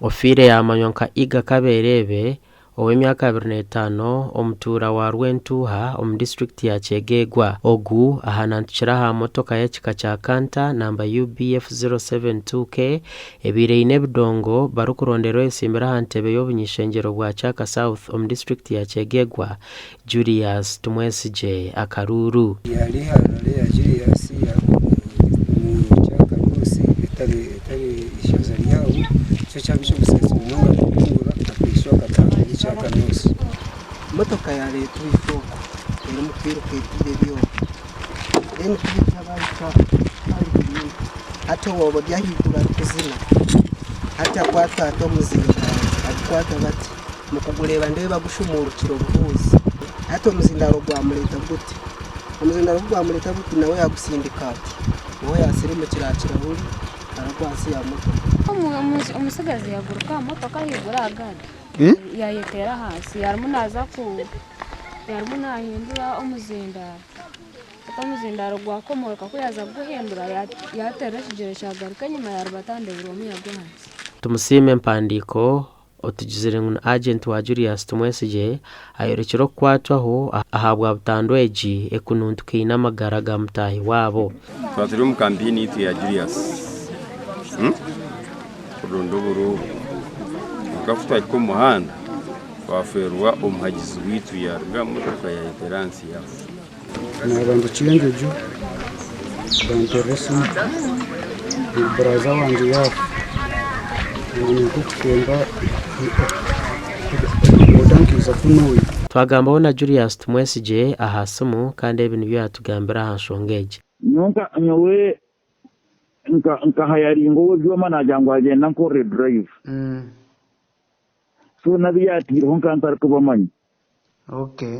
ofire yamanyonka iga kaberebe ow'emyaka 25 omutura wa Rwentuha omu district ya Kyegegwa ogu ahanantukira ha motoka y'ekika kya Kanta namba UBF 072K ebireine ebidongo barukurondera esimbira ha ntebe y'obunyishengero bwa Chaka South omu district ya Kyegegwa Julius Tumwesije Akaruru yali halale ya Julius ya Chaka Lucy etari ishoza lyawo cyo cyabisho gusesa umunga kungura akisho katanga Chaka Lucy motoka ya leta ifoko iri mu kwiruka ibyo ene kitabaika hata wobo byahigura kuzina hata kwata to muzinga akwata bati mukugureba ndebe bagushumurukiro buhuzi hata muzindaro gwa mureta gute umuzindaro gwa mureta gute nawe yagusindikati nawe yasirime kirakira huri aragwasi ya moto umusigazi yaguruka motoka yigura agada yayetera hasi yarumunaza ku yarmunahindura umuzindaro gwakomoka ko yaza guhendura yatera kigero cyagaruka nyuma ya rubatande buromi yagwanze tumusime mpandiko otugizire ngo agent wa Julius Tumwesije ayerekero kwatwaho ahabwa butandweji ekununtuke inamagara ga mutahi wabo twatiri mu kampini itu ya Julius kurondoburu ukafutwa ku muhanda waferwa umuhagizi witu yarga motoka ya Esperance ya nabantu kiyengejo banteresa baraza wanje ya nikukwenda odankiza kunoyi twagambaho na Julius Tumwesije ahasumu kandi ibintu byatugambira hanshongeje nyonka nyowe nka hayaringo webyo manajangwa agenda nkore drive so nabiyatiro nkantar kubamanya okay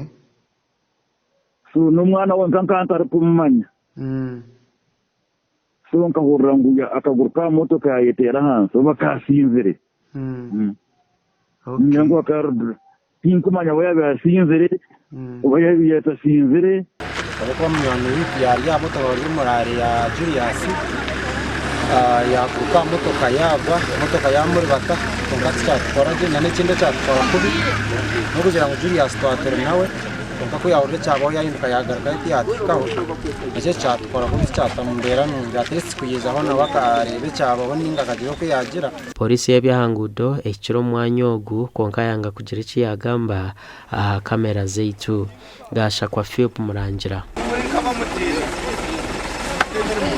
so numwana wankantar kumanya so nkahurranguya akaguruka motoka yayetera hanso bakasinzire nyango akarudra tinkumanya wayabasinzire wayabiyatasinzire ariko mwana wiki ya motoka wari murare ya Julius yakuruka motoka yagwa motoka yamuri bata ngati cyatwaraje nane kinde cyatwara kubi no kugira ngo Julius twatere nawe ko yawurle cyabo yahinduka yagaruka yatikaho icyo cyatwara kubi cyatamumbera n'byatese kuyizaho na bakarebe cyabo boninga kagiro ko yagira polisi y'ebyahangudo ekiro mwanyogu konka yanga kugira iki yagamba aha kamera zeitu gasha kwa Philip Murangira